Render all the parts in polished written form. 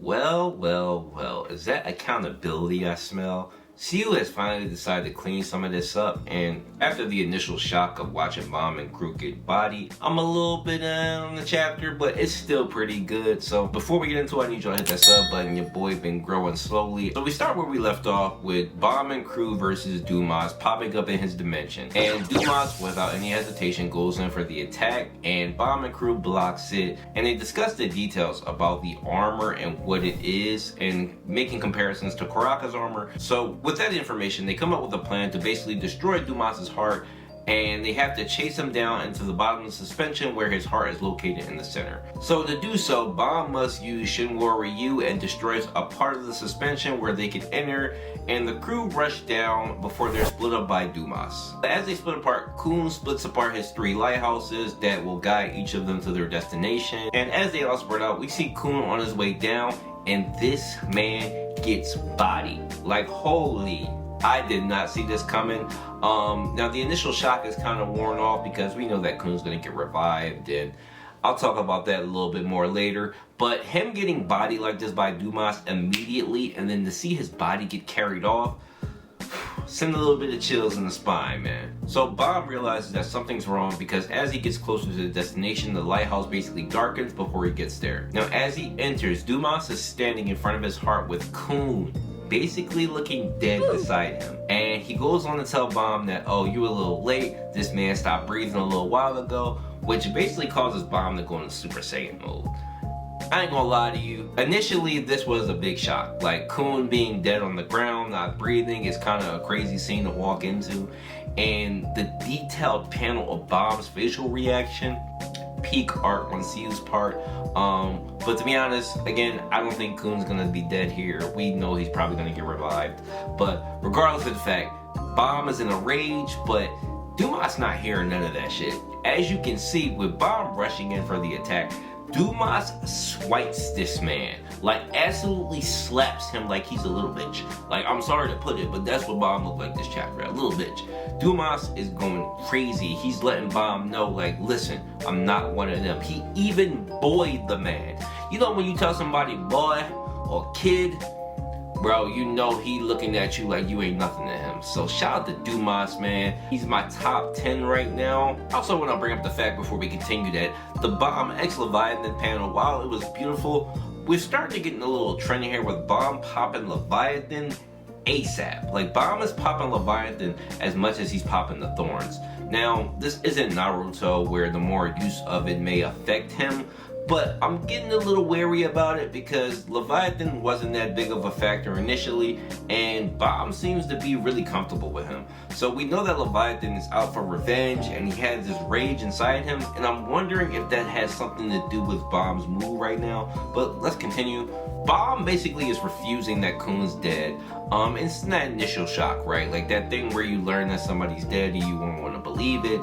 Well, is that accountability I smell? Siu has finally decided to clean some of this up, and after the initial shock of watching Mom and Crew get bodied, I'm a little bit on the chapter, but it's still pretty good. So before we get into it, I need y'all to hit that sub button. Your boy been growing slowly. So we start where we left off with Bomb and Crew versus Dumas popping up in his dimension. And Dumas, without any hesitation, goes in for the attack, and Bomb and Crew blocks it. And they discuss the details about the armor and what it is, and making comparisons to Kuraka's armor. So with that information, they come up with a plan to basically destroy Dumas's heart, and they have to chase him down into the bottom of the suspension where his heart is located in the center. So to do so, Bomb must use Shinwo Ryu and destroys a part of the suspension where they can enter, and the crew rush down before they're split up by Dumas. As they split apart, Koon splits apart his 3 lighthouses that will guide each of them to their destination. And as they all spread out, we see Koon on his way down, and this man gets bodied. Like, holy, I did not see this coming. Now the initial shock is kind of worn off because we know that Koon's gonna get revived, and I'll talk about that a little bit more later. But him getting bodied like this by Dumas immediately, and then to see his body get carried off, send a little bit of chills in the spine, man. So Bomb realizes that something's wrong because as he gets closer to the destination, the lighthouse basically darkens before he gets there. Now as he enters, Dumas is standing in front of his heart with Koon basically looking dead beside him. And he goes on to tell Bomb that, oh, you were a little late, this man stopped breathing a little while ago, which basically causes Bomb to go into Super Saiyan mode. I ain't gonna lie to you, initially this was a big shock. Like, Koon being dead on the ground, not breathing, is kind of a crazy scene to walk into. And the detailed panel of Bomb's facial reaction, peak art on Siu's part. But to be honest, again, I don't think Koon's gonna be dead here. We know he's probably gonna get revived. But regardless of the fact, Bomb is in a rage, but Dumas not hearing none of that shit. As you can see, with Bomb rushing in for the attack, Dumas swipes this man, like absolutely slaps him like he's a little bitch. Like, I'm sorry to put it, but that's what Bomb looked like this chapter, a little bitch. Dumas is going crazy. He's letting Bomb know, like, listen, I'm not one of them. He even boyed the man. You know when you tell somebody boy or kid, bro, you know he looking at you like you ain't nothing to him. So shout out to Dumas, man. He's my top 10 right now. I also want to bring up the fact before we continue that the Bomb X Leviathan panel, while it was beautiful, we're starting to get in a little trend here with Bomb popping Leviathan ASAP. Like, Bomb is popping Leviathan as much as he's popping the Thorns. Now, this isn't Naruto where the more use of it may affect him, but I'm getting a little wary about it because Leviathan wasn't that big of a factor initially, and Bomb seems to be really comfortable with him. So we know that Leviathan is out for revenge, and he has this rage inside him, and I'm wondering if that has something to do with Bomb's mood right now. But let's continue. Bomb basically is refusing that Koon's dead. It's that initial shock, right? Like that thing where you learn that somebody's dead and you won't want to believe it.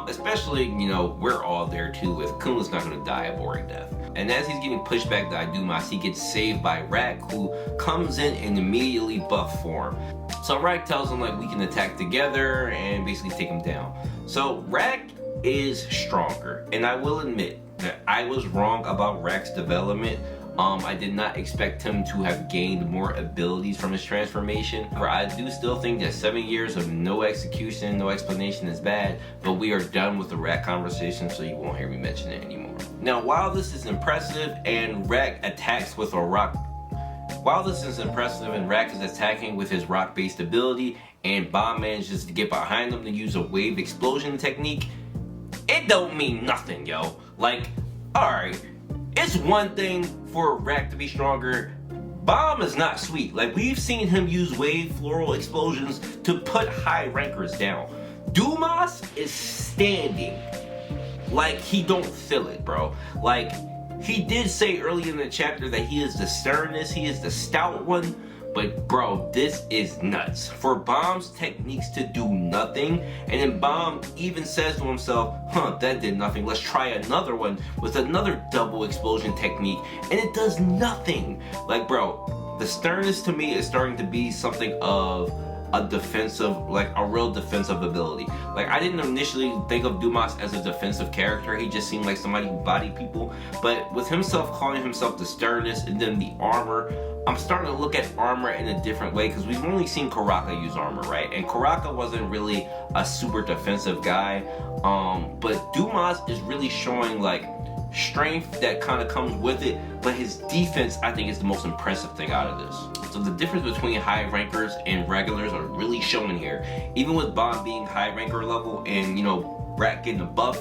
Especially, you know, we're all there too with Koon's not going to die a boring death. And as he's getting pushed back by Dumas, he gets saved by Rak, who comes in and immediately buff form. So Rak tells him, like, we can attack together and basically take him down. So Rak is stronger, and I will admit that I was wrong about Rak's development. I did not expect him to have gained more abilities from his transformation. Where I do still think that 7 years of no execution, no explanation is bad, but we are done with the Rak conversation, so you won't hear me mention it anymore. Now, while this is impressive and Rak attacks with a rock, while this is impressive and Rak is attacking with his rock-based ability, and Bomb manages to get behind him to use a wave explosion technique, it don't mean nothing, yo. Like, alright. It's one thing for Rak to be stronger. Bomb is not sweet. Like, we've seen him use wave floral explosions to put high rankers down. Dumas is standing like he don't feel it, bro. Like, he did say early in the chapter that he is the sternest, he is the stout one. But bro, this is nuts. For Bomb's techniques to do nothing, and then Bomb even says to himself, that did nothing, let's try another one with another double explosion technique, and it does nothing. Like, bro, the sternness to me is starting to be something of a defensive, like a real defensive ability. Like, I didn't initially think of Dumas as a defensive character. He just seemed like somebody who bodied people. But with himself calling himself the sternness and then the armor, I'm starting to look at armor in a different way, because we've only seen Karaka use armor, right? And Karaka wasn't really a super defensive guy. But Dumas is really showing like strength that kind of comes with it, but his defense, I think, is the most impressive thing out of this. So the difference between high rankers and regulars are really showing here. Even with Bomb being high ranker level and, you know, Rat getting a buff,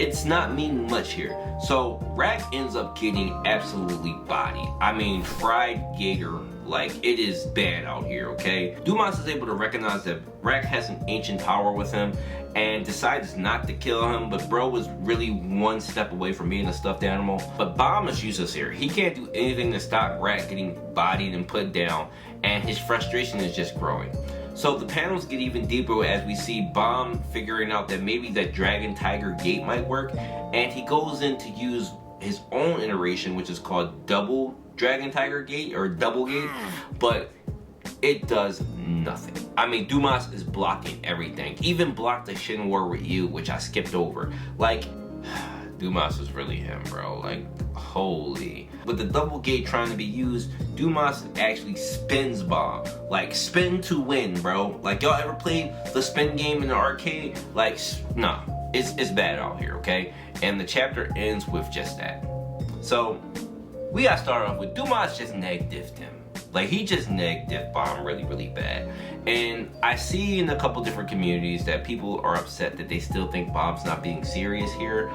it's not meaning much here. So Rat ends up getting absolutely bodied. I mean, fried gator, like, it is bad out here, okay? Dumas is able to recognize that Rat has an ancient power with him and decides not to kill him, but bro was really one step away from being a stuffed animal. But Bomb is useless here. He can't do anything to stop Rat getting bodied and put down, and his frustration is just growing. So the panels get even deeper as we see Bomb figuring out that maybe that Dragon Tiger Gate might work, and he goes in to use his own iteration, which is called Double Dragon Tiger Gate or Double Gate, but it does nothing. I mean, Dumas is blocking everything. Even blocked the Shinwar Ryu, which I skipped over. Like, Dumas is really him, bro. Like, holy. With the double gate trying to be used, Dumas actually spins Bomb. Like, spin to win, bro. Like, y'all ever played the spin game in the arcade? Like, nah, it's bad out here, okay? And the chapter ends with just that. So, we gotta start off with Dumas just neg-diffed him. Like, he just neg-diffed Bomb really, really bad. And I see in a couple different communities that people are upset that they still think Bomb's not being serious here.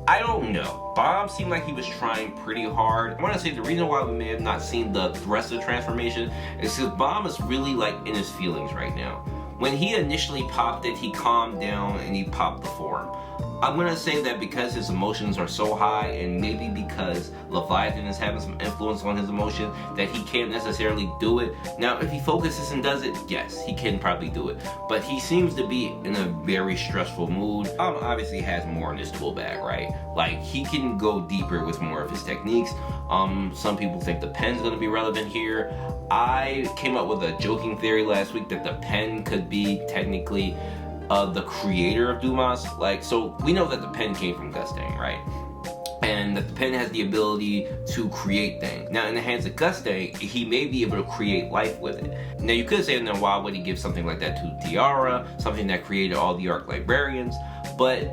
I don't know. Bomb seemed like he was trying pretty hard. I want to say the reason why we may have not seen the rest of the transformation is because Bomb is really like in his feelings right now. When he initially popped it, he calmed down and he popped the form. I'm gonna say that because his emotions are so high, and maybe because Leviathan is having some influence on his emotion, that he can't necessarily do it. Now, if he focuses and does it, yes, he can probably do it. But he seems to be in a very stressful mood. Obviously has more in his tool bag, right? Like, he can go deeper with more of his techniques. Some people think the pen's gonna be relevant here. I came up with a joking theory last week that the pen could be technically the creator of Dumas. Like, so we know that the pen came from Gustang, right? And that the pen has the ability to create things. Now, in the hands of Gustang, he may be able to create life with it. Now, you could say, then why would he give something like that to Tiara, something that created all the Arc Librarians? But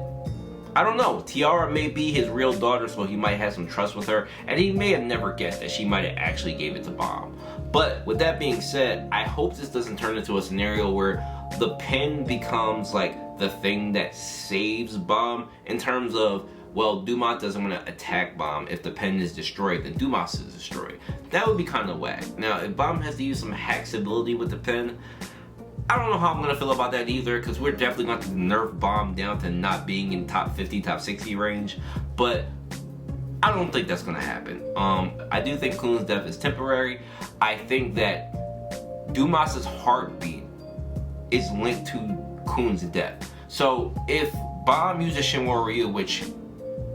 I don't know. Tiara may be his real daughter, so he might have some trust with her, and he may have never guessed that she might have actually gave it to Bomb. But with that being said, I hope this doesn't turn into a scenario where the pen becomes like the thing that saves Bomb, in terms of, well, Dumas doesn't want to attack Bomb. If the pen is destroyed, then Dumas is destroyed. That would be kind of whack. Now, if Bomb has to use some hacks ability with the pen, I don't know how I'm gonna feel about that either, because we're definitely going to nerf Bomb down to not being in top 50, top 60 range. But I don't think that's gonna happen. I do think Koon's death is temporary. I think that Dumas's heartbeat is linked to Koon's death. So if Bomb uses Shinwar Ryu, which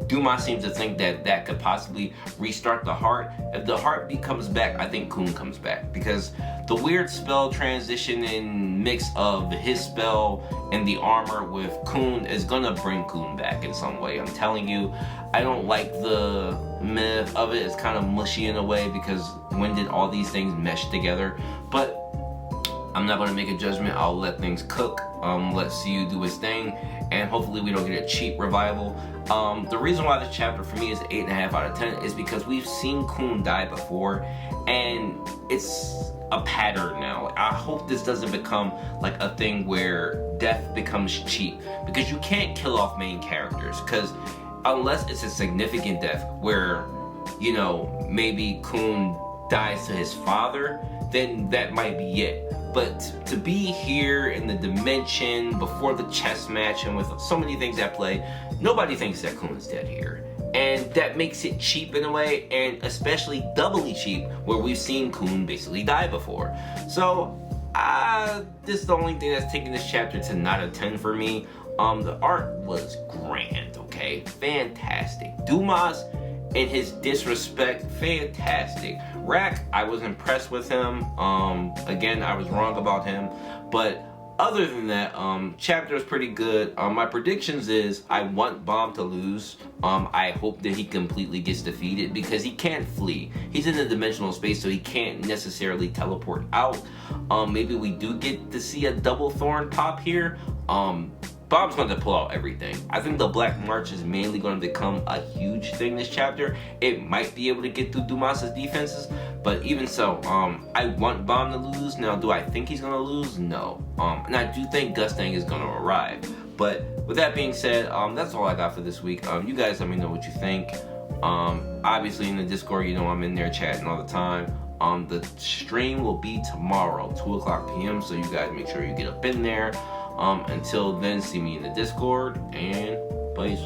Dumas seems to think that that could possibly restart the heart, if the heartbeat comes back, I think Koon comes back, because the weird spell transition and mix of his spell and the armor with Koon is gonna bring Koon back in some way. I'm telling you, I don't like the myth of it. It's kind of mushy in a way, because when did all these things mesh together? But I'm not gonna make a judgment. I'll let things cook. Let CU do his thing, and hopefully we don't get a cheap revival. The reason why this chapter for me is 8.5 out of 10 is because we've seen Koon die before, and it's a pattern now. I hope this doesn't become like a thing where death becomes cheap, because you can't kill off main characters, because unless it's a significant death where, you know, maybe Koon dies to his father, then that might be it. But to be here in the dimension before the chess match and with so many things at play, nobody thinks that Koon's dead here. And that makes it cheap in a way, and especially doubly cheap where we've seen Koon basically die before. So, this is the only thing that's taking this chapter to not a 10 for me. The art was grand, okay? Fantastic. Dumas and his disrespect, fantastic. Rack, I was impressed with him. Again, I was wrong about him, but other than that, chapter is pretty good. My predictions is I want Bomb to lose. I hope that he completely gets defeated because he can't flee. He's in a dimensional space, so he can't necessarily teleport out. Maybe we do get to see a double thorn pop here. Bob's going to pull out everything. I think the Black March is mainly going to become a huge thing this chapter. It might be able to get through Dumas' defenses, but even so, I want Bomb to lose. Now, do I think he's going to lose? No. And I do think Gustang is going to arrive. But with that being said, that's all I got for this week. You guys let me know what you think. Obviously in the Discord, you know I'm in there chatting all the time. The stream will be tomorrow, 2 o'clock p.m. So you guys make sure you get up in there. Until then, see me in the Discord, and peace.